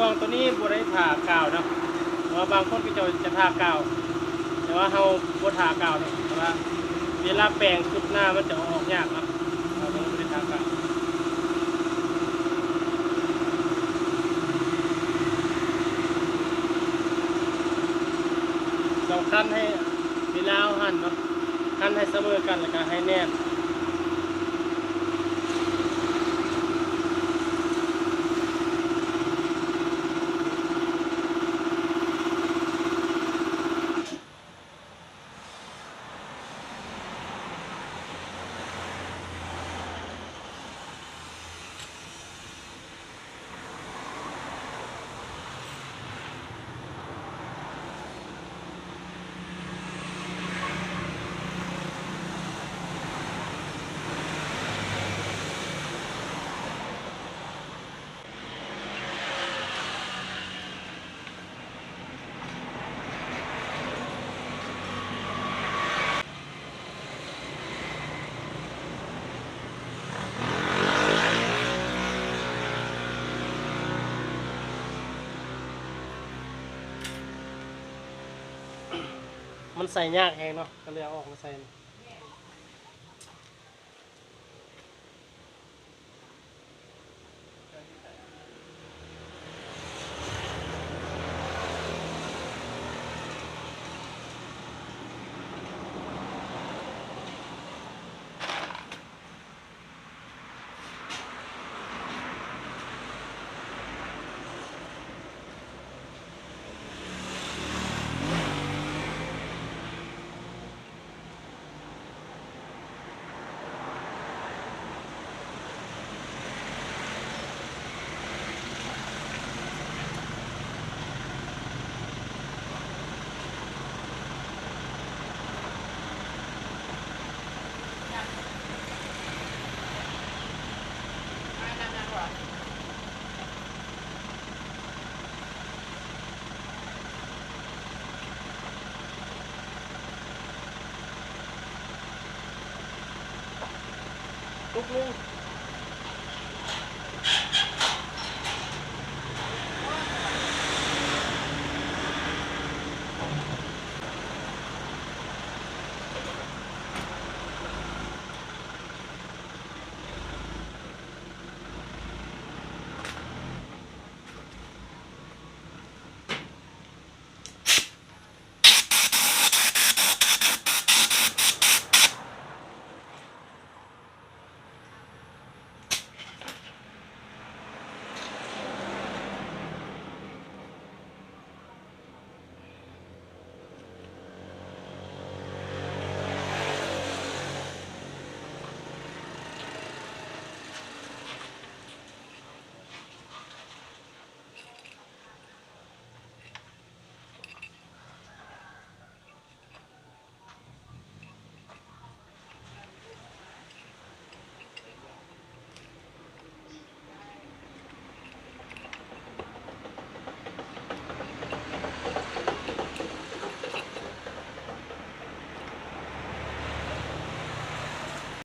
วงตัวนี้บ่ได้ทากาวนะเพราะว่าบางคนก็จะทากาวแต่ว่าเราบ่ทากาวนะเพราะว่าเวลาแปรงชุดหน้ามันจะออกยากครับเราไม่ได้ทากาวสองขั้นให้เวลาหั่นเนาะขั้นให้เสมอกันแล้วก็ให้แน่นมันใส่ยากเองเนาะก็เลยเอาออกมาใส่ทุกนึง